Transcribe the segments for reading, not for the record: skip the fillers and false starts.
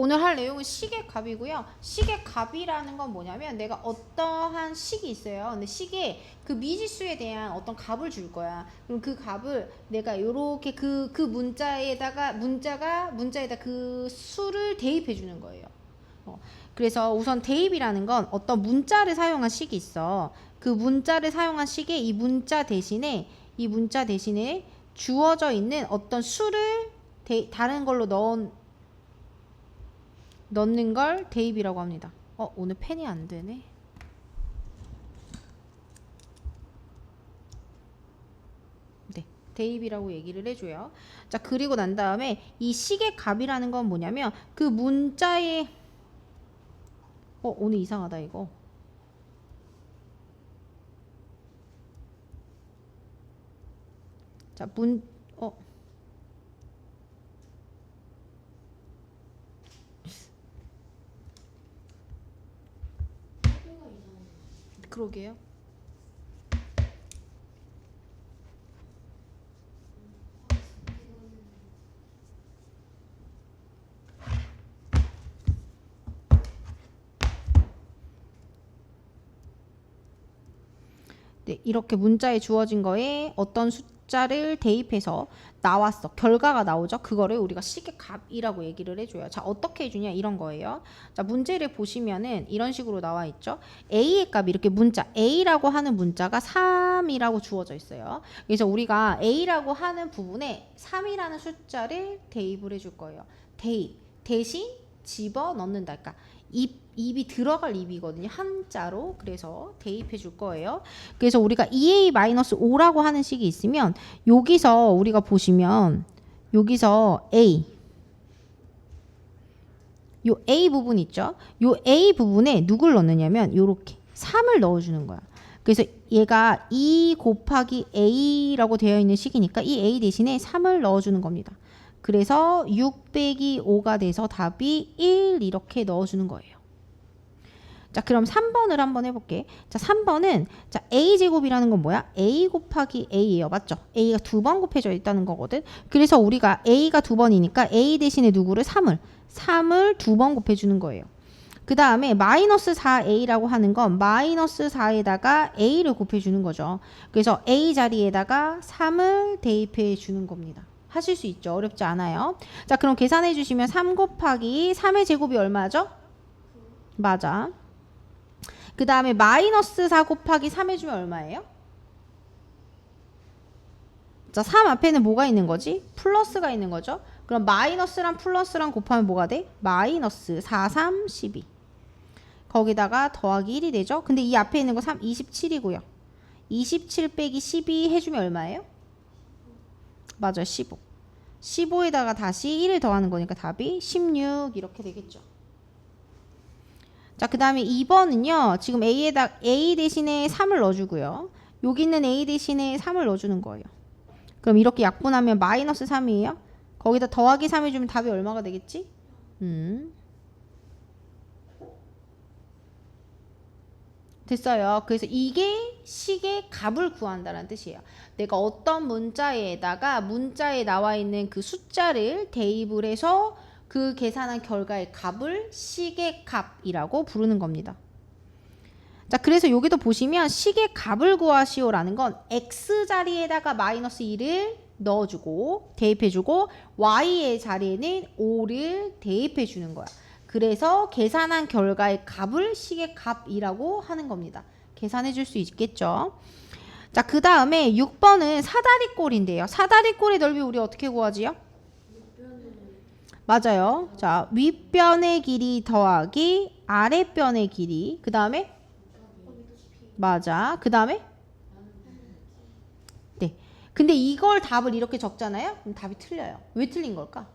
오늘 할 내용은 식의 값이고요. 식의 값이라는 건 뭐냐면 내가 어떠한 식이 있어요. 근데 식에 그 미지수에 대한 어떤 값을 줄 거야. 그럼 그 값을 내가 요렇게 그 문자에다 그 수를 대입해 주는 거예요. 그래서 우선 대입이라는 건 어떤 문자를 사용한 식이 있어. 그 문자를 사용한 식에 이 문자 대신에 주어져 있는 어떤 수를 다른 걸로 넣는 걸 대입이라고 합니다. 오늘 펜이 안 되네. 네, 대입이라고 얘기를 해줘요. 자, 그리고 난 다음에 이 식의 값이라는 건 뭐냐면 그 문자의 오늘 이상하다 이거. 자, 그러게요. 네, 이렇게 문자에 주어진 거에 어떤 숫자를 대입해서 나왔어. 결과가 나오죠. 그거를 우리가 식의 값이라고 얘기를 해줘요. 자, 어떻게 해주냐 이런 거예요. 자, 문제를 보시면은 이런 식으로 나와 있죠. A의 값이 이렇게 문자 A라고 하는 문자가 3이라고 주어져 있어요. 그래서 우리가 A라고 하는 부분에 3이라는 숫자를 대입을 해줄 거예요. 대입 대신 집어 넣는다. 그러니까 입이 들어갈 입이거든요. 한자로. 그래서 대입해 줄 거예요. 그래서 우리가 2a-5라고 하는 식이 있으면 여기서 우리가 보시면 여기서 요 A 부분 있죠. 요 A 부분에 누굴 넣느냐면 요렇게 3을 넣어주는 거야. 그래서 얘가 2 곱하기 A라고 되어 있는 식이니까 이 A 대신에 3을 넣어주는 겁니다. 그래서 6 빼기 5가 돼서 답이 1 이렇게 넣어주는 거예요. 자, 그럼 3번을 한번 해볼게. 자, 3번은 자 A제곱이라는 건 뭐야? A 곱하기 A예요. 맞죠? A가 두 번 곱해져 있다는 거거든. 그래서 우리가 A가 두 번이니까 A 대신에 누구를? 3을 두 번 곱해주는 거예요. 그 다음에 마이너스 4A라고 하는 건 마이너스 4에다가 A를 곱해주는 거죠. 그래서 A 자리에다가 3을 대입해 주는 겁니다. 하실 수 있죠. 어렵지 않아요. 자, 그럼 계산해 주시면 3 곱하기 3의 제곱이 얼마죠? 맞아. 그 다음에 마이너스 4 곱하기 3 해주면 얼마예요? 자, 3 앞에는 뭐가 있는 거지? 플러스가 있는 거죠. 그럼 마이너스랑 플러스랑 곱하면 뭐가 돼? 마이너스 4, 3, 12. 거기다가 더하기 1이 되죠. 근데 이 앞에 있는 거 3, 27이고요. 27 빼기 12 해주면 얼마예요? 맞아요. 15. 15에다가 다시 1을 더하는 거니까 답이 16 이렇게 되겠죠. 자, 그 다음에 2번은요. 지금 A 대신에 3을 넣어주고요. 여기 있는 A 대신에 3을 넣어주는 거예요. 그럼 이렇게 약분하면 마이너스 3이에요. 거기다 더하기 3 해주면 답이 얼마가 되겠지? 됐어요. 그래서 이게 식의 값을 구한다는 뜻이에요. 내가 어떤 문자에 나와 있는 그 숫자를 대입을 해서 그 계산한 결과의 값을 식의 값이라고 부르는 겁니다. 자, 그래서 여기도 보시면 식의 값을 구하시오라는 건 x 자리에다가 마이너스 2를 넣어주고 대입해주고 y의 자리에는 5를 대입해주는 거야. 그래서 계산한 결과의 값을 식의 값이라고 하는 겁니다. 계산해 줄 수 있겠죠? 자, 그 다음에 6번은 사다리꼴인데요. 사다리꼴의 넓이 우리 어떻게 구하지요? 맞아요. 자, 윗변의 길이 더하기 아랫변의 길이. 그 다음에 맞아. 그 다음에 네. 근데 이걸 답을 이렇게 적잖아요. 그럼 답이 틀려요. 왜 틀린 걸까?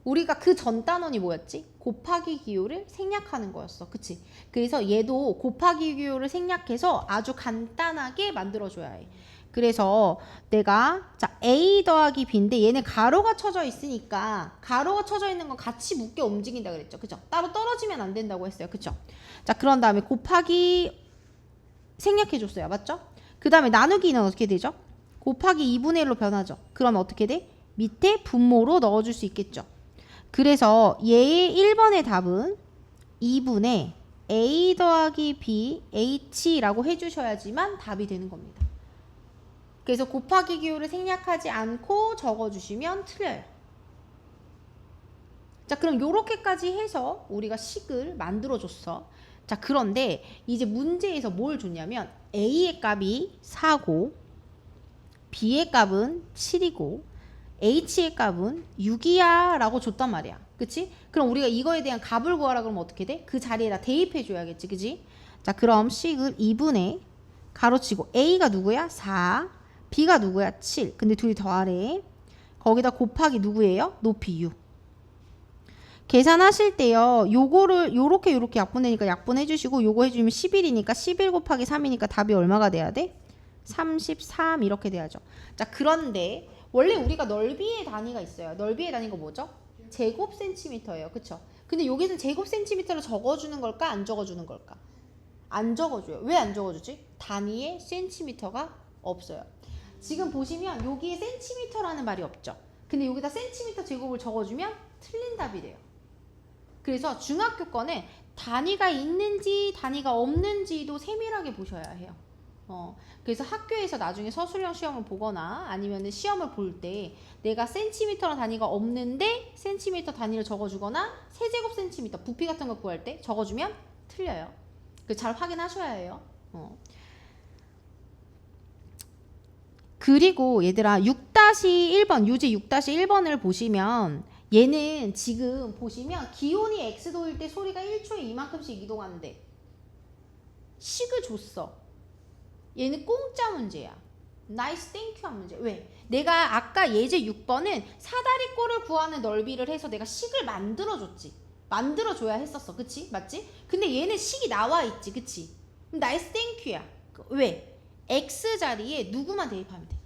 우리가 그 전 단원이 뭐였지? 곱하기 기호를 생략하는 거였어. 그치? 그래서 얘도 곱하기 기호를 생략해서 아주 간단하게 만들어줘야 해. 그래서 내가 자 A 더하기 B인데 얘는 가로가 쳐져 있으니까 가로가 쳐져 있는 건 같이 묶여 움직인다 그랬죠. 그죠? 따로 떨어지면 안 된다고 했어요. 그쵸? 자, 그런 다음에 곱하기 생략해줬어요. 맞죠? 그 다음에 나누기는 어떻게 되죠? 곱하기 2분의 1로 변하죠. 그러면 어떻게 돼? 밑에 분모로 넣어줄 수 있겠죠. 그래서 얘의 1번의 답은 2분의 A 더하기 B H라고 해주셔야지만 답이 되는 겁니다. 그래서 곱하기 기호를 생략하지 않고 적어주시면 틀려요. 자, 그럼 요렇게까지 해서 우리가 식을 만들어줬어. 자, 그런데 이제 문제에서 뭘 줬냐면 A의 값이 4고 B의 값은 7이고 H의 값은 6이야 라고 줬단 말이야. 그치? 그럼 우리가 이거에 대한 값을 구하라 그러면 어떻게 돼? 그 자리에다 대입해 줘야겠지. 그치? 자, 그럼 식을 2분의 가로치고 A가 누구야? 4. B가 누구야? 7. 근데 둘이 더하래. 거기다 곱하기 누구예요? 높이 6. 계산하실 때요. 요거를 요렇게 약분되니까 약분해 주시고 요거 해주면 11이니까 11 곱하기 3이니까 답이 얼마가 돼야 돼? 33 이렇게 돼야죠. 자, 그런데 원래 우리가 넓이의 단위가 있어요. 넓이의 단위가 뭐죠? 제곱 센티미터예요. 그쵸? 근데 여기서는 제곱 센티미터로 적어주는 걸까? 안 적어주는 걸까? 안 적어줘요. 왜 안 적어주지? 단위에 센티미터가 없어요. 지금 보시면 여기에 센티미터라는 말이 없죠. 근데 여기다 센티미터 제곱을 적어주면 틀린 답이 돼요. 그래서 중학교 거는 단위가 있는지 단위가 없는지도 세밀하게 보셔야 해요. 그래서 학교에서 나중에 서술형 시험을 보거나 아니면 시험을 볼 때 내가 센티미터랑 단위가 없는데 센티미터 단위를 적어주거나 세제곱 센티미터 부피 같은 거 구할 때 적어주면 틀려요. 잘 확인하셔야 해요. 그리고 얘들아 6-1번 유제 6-1번을 보시면 얘는 지금 보시면 기온이 X도일 때 소리가 1초에 이만큼씩 이동하는데 식을 줬어. 얘는 공짜 문제야. 나이스 땡큐 한 문제. 왜? 내가 아까 예제 6번은 사다리꼴을 구하는 넓이를 해서 내가 식을 만들어줬지. 만들어줘야 했었어. 그치? 맞지? 근데 얘는 식이 나와 있지. 그치? 그럼 나이스 땡큐야. 왜? X 자리에 누구만 대입하면 돼.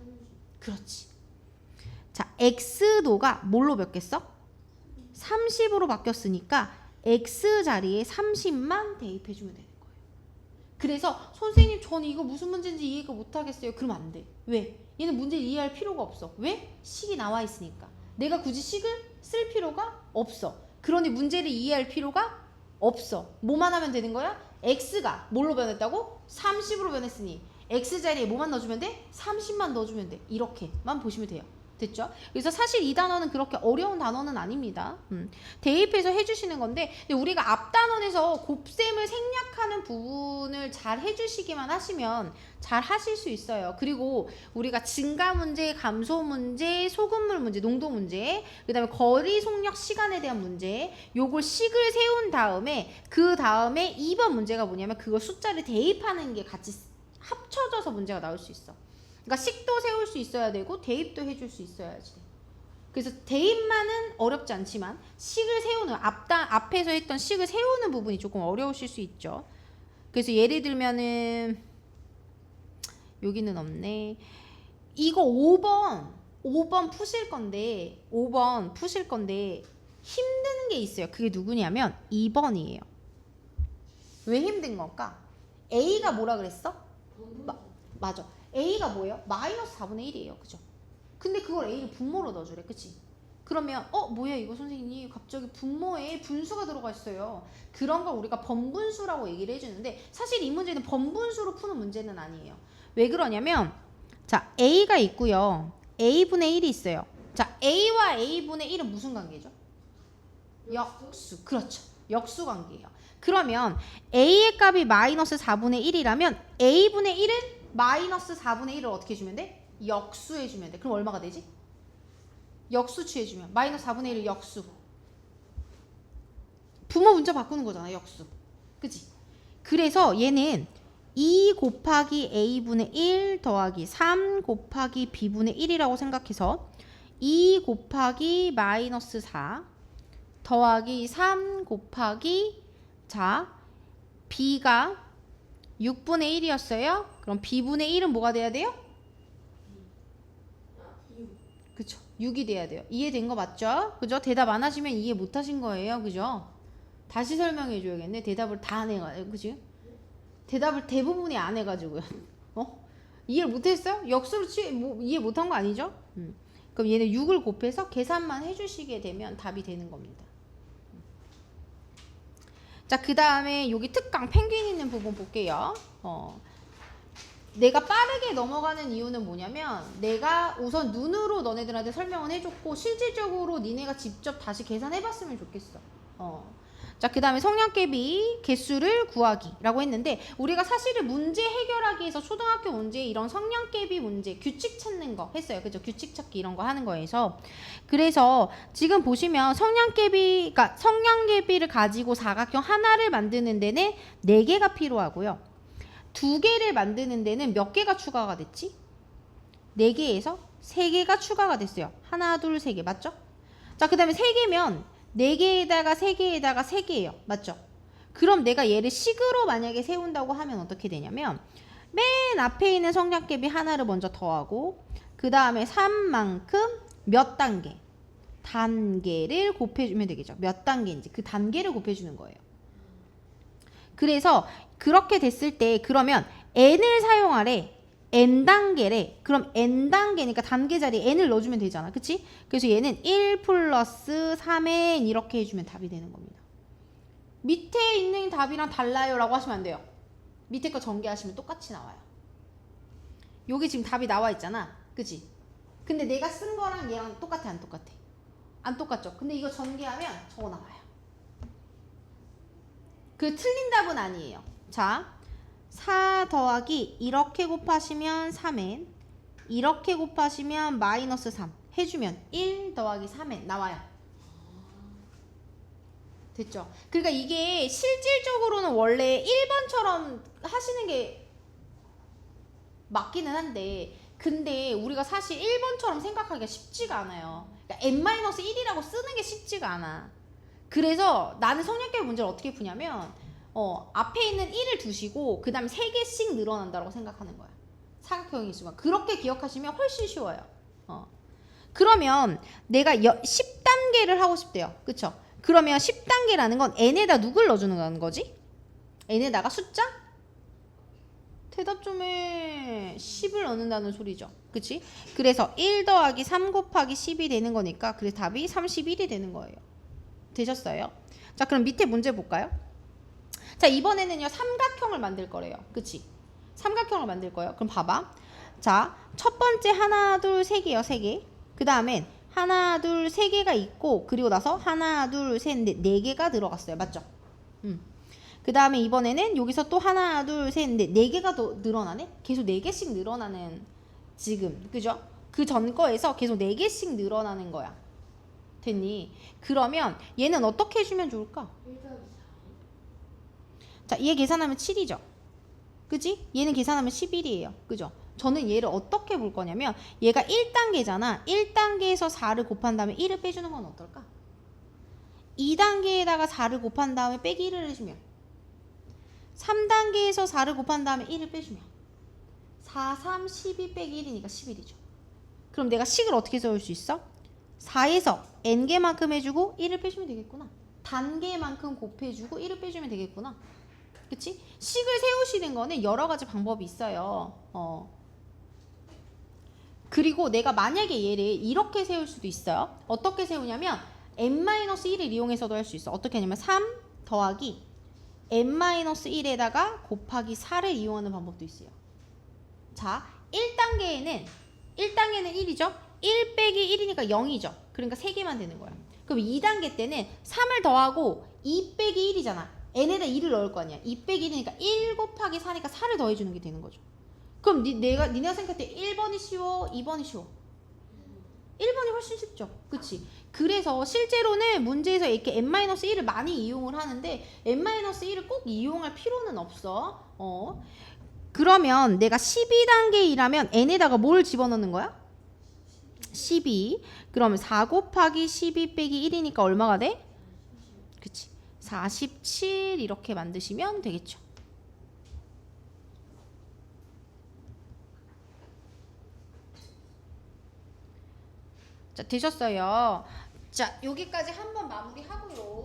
그렇지. 자, X도가 뭘로 바뀌었어? 30으로 바뀌었으니까 X 자리에 30만 대입해주면 되는 거예요. 그래서 선생님 저는 이거 무슨 문제인지 이해가 못하겠어요. 그러면 안 돼. 왜? 얘는 문제를 이해할 필요가 없어. 왜? 식이 나와 있으니까. 내가 굳이 식을 쓸 필요가 없어. 그러니 문제를 이해할 필요가 없어. 뭐만 하면 되는 거야? X가 뭘로 변했다고? 30으로 변했으니 X 자리에 뭐만 넣어주면 돼? 30만 넣어주면 돼. 이렇게만 보시면 돼요. 됐죠? 그래서 사실 이 단어는 그렇게 어려운 단어는 아닙니다. 대입해서 해주시는 건데 우리가 앞 단원에서 곱셈을 생략하는 부분을 잘 해주시기만 하시면 잘 하실 수 있어요. 그리고 우리가 증가 문제, 감소 문제, 소금물 문제, 농도 문제, 그 다음에 거리 속력 시간에 대한 문제, 요걸 식을 세운 다음에 그 다음에 2번 문제가 뭐냐면 그걸 숫자를 대입하는 게 같이 합쳐져서 문제가 나올 수 있어. 그러니까 식도 세울 수 있어야 되고 대입도 해줄 수 있어야지. 그래서 대입만은 어렵지 않지만 식을 세우는 앞에서 했던 식을 세우는 부분이 조금 어려우실 수 있죠. 그래서 예를 들면은 여기는 없네. 이거 5번 푸실 건데 5번 푸실 건데 힘든 게 있어요. 그게 누구냐면 2번이에요. 왜 힘든 걸까? A가 뭐라 그랬어? 맞아. A가 뭐예요? 마이너스 4분의 1이에요. 그죠? 근데 그걸 A를 분모로 넣어주래. 그치? 그러면 뭐야 이거 선생님 갑자기 분모에 분수가 들어가 있어요. 그런 걸 우리가 번분수라고 얘기를 해주는데 사실 이 문제는 번분수로 푸는 문제는 아니에요. 왜 그러냐면 자 A가 있고요. A분의 1이 있어요. 자 A와 A분의 1은 무슨 관계죠? 역수. 그렇죠. 역수 관계예요. 그러면 A의 값이 마이너스 4분의 1이라면 A분의 1은 마이너스 4분의 1을 어떻게 해주면 돼? 역수해주면 돼. 그럼 얼마가 되지? 역수 취해주면 마이너스 4분의 1을 역수. 부모 문자 바꾸는 거잖아. 역수. 그치? 그래서 얘는 2 곱하기 A분의 1 더하기 3 곱하기 B분의 1이라고 생각해서 2 곱하기 마이너스 4 더하기 3 곱하기 자 B가 6분의 1이었어요. 그럼 B분의 1은 뭐가 돼야 돼요? 그쵸. 6이 돼야 돼요. 이해된 거 맞죠? 그죠? 대답 안 하시면 이해 못 하신 거예요. 그죠? 다시 설명해 줘야겠네. 대답을 다 안 해가지고. 그치? 대답을 대부분이 안 해가지고요. 이해를 못 했어요? 역수로 이해 못 한 거 아니죠? 그럼 얘는 6을 곱해서 계산만 해주시게 되면 답이 되는 겁니다. 자, 그 다음에 여기 특강 펭귄 있는 부분 볼게요. 내가 빠르게 넘어가는 이유는 뭐냐면 내가 우선 눈으로 너네들한테 설명을 해줬고 실질적으로 니네가 직접 다시 계산해봤으면 좋겠어. 자, 그 다음에 성량개비 개수를 구하기라고 했는데 우리가 사실은 문제 해결하기 위해서 초등학교 문제에 이런 성량개비 문제 규칙 찾는 거 했어요. 그죠? 규칙 찾기 이런 거 하는 거에서 그래서 지금 보시면 그러니까 성량개비를 가지고 사각형 하나를 만드는 데는 4개가 필요하고요. 2개를 만드는 데는 몇 개가 추가가 됐지? 4개에서 3개가 추가가 됐어요. 하나, 둘, 3개 맞죠? 자, 그 다음에 3개면 4개에다가 3개에다가 3개예요. 맞죠? 그럼 내가 얘를 식으로 만약에 세운다고 하면 어떻게 되냐면 맨 앞에 있는 성량개비 하나를 먼저 더하고 그 다음에 3만큼 몇 단계? 단계를 곱해주면 되겠죠. 몇 단계인지 그 단계를 곱해주는 거예요. 그래서 그렇게 됐을 때 그러면 n을 사용하래. n단계래. 그럼 n단계니까 단계 자리에 n을 넣어주면 되잖아. 그치? 그래서 얘는 1 플러스 3n 이렇게 해주면 답이 되는 겁니다. 밑에 있는 답이랑 달라요 라고 하시면 안 돼요. 밑에 거 전개하시면 똑같이 나와요. 여기 지금 답이 나와 있잖아. 그치? 근데 내가 쓴 거랑 얘랑 똑같아 안 똑같아? 안 똑같죠? 근데 이거 전개하면 저거 나와요. 그 틀린 답은 아니에요. 자, 4 더하기 이렇게 곱하시면 3n 이렇게 곱하시면 마이너스 3 해주면 1 더하기 3n 나와요. 됐죠? 그러니까 이게 실질적으로는 원래 1번처럼 하시는 게 맞기는 한데 근데 우리가 사실 1번처럼 생각하기가 쉽지가 않아요. 그러니까 n-1이라고 쓰는 게 쉽지가 않아. 그래서 나는 성량개비 문제를 어떻게 푸냐면 앞에 있는 1을 두시고 그 다음에 3개씩 늘어난다고 생각하는 거야. 사각형의 수가. 그렇게 기억하시면 훨씬 쉬워요. 그러면 내가 10단계를 하고 싶대요. 그쵸? 그러면 10단계라는 건 n에다 누굴 넣어주는 거지? n에다가 숫자? 대답 좀 해. 10을 넣는다는 소리죠. 그치? 그래서 1 더하기 3 곱하기 10이 되는 거니까 그래서 답이 31이 되는 거예요. 되셨어요? 자, 그럼 밑에 문제 볼까요? 자, 이번에는요 삼각형을 만들 거래요. 그치? 삼각형을 만들 거예요. 그럼 봐봐. 자, 첫 번째 하나 둘 세 개요. 3개. 그 다음엔 하나 둘 세 개가 있고 그리고 나서 하나 둘 셋 넷 4개가 들어갔어요. 맞죠? 그 다음에 이번에는 여기서 또 하나 둘 셋 넷 4개가 더 늘어나네? 계속 4개씩 늘어나는 지금 그죠? 그 전 거에서 계속 4개씩 늘어나는 거야. 됐니? 그러면 얘는 어떻게 해주면 좋을까? 자, 얘 계산하면 7이죠. 그지? 얘는 계산하면 11이에요. 그죠? 저는 얘를 어떻게 볼 거냐면 얘가 1단계잖아. 1단계에서 4를 곱한 다음에 1을 빼주는 건 어떨까? 2단계에다가 4를 곱한 다음에 빼기 1을 해주면 3단계에서 4를 곱한 다음에 1을 빼주면 4, 3, 12 빼기 1이니까 11이죠. 그럼 내가 식을 어떻게 세울 수 있어? 4에서 n개만큼 해주고 1을 빼주면 되겠구나. 단계만큼 곱해주고 1을 빼주면 되겠구나. 그치? 식을 세우시는 거는 여러 가지 방법이 있어요. 그리고 내가 만약에 얘를 이렇게 세울 수도 있어요. 어떻게 세우냐면 n-1을 이용해서도 할 수 있어. 어떻게 하냐면 3 더하기 n-1에다가 곱하기 4를 이용하는 방법도 있어요. 자, 1단계에는 1이죠? 1 빼기 1이니까 0이죠. 그러니까 3개만 되는 거야. 그럼 2단계 때는 3을 더하고 2 빼기 1이잖아. n에다 2를 넣을 거 아니야. 2 빼기 1이니까 1 곱하기 4니까 4를 더해주는 게 되는 거죠. 그럼 니네가 생각할 때 1번이 쉬워? 2번이 쉬워? 1번이 훨씬 쉽죠. 그치? 그래서 실제로는 문제에서 이렇게 n-1을 많이 이용을 하는데 n-1을 꼭 이용할 필요는 없어. 그러면 내가 12단계이라면 n에다가 뭘 집어넣는 거야? 12. 그러면 4 곱하기 12 빼기 1이니까 얼마가 돼? 그치? 47 이렇게 만드시면 되겠죠. 자, 되셨어요. 자, 여기까지 한번 마무리하고요.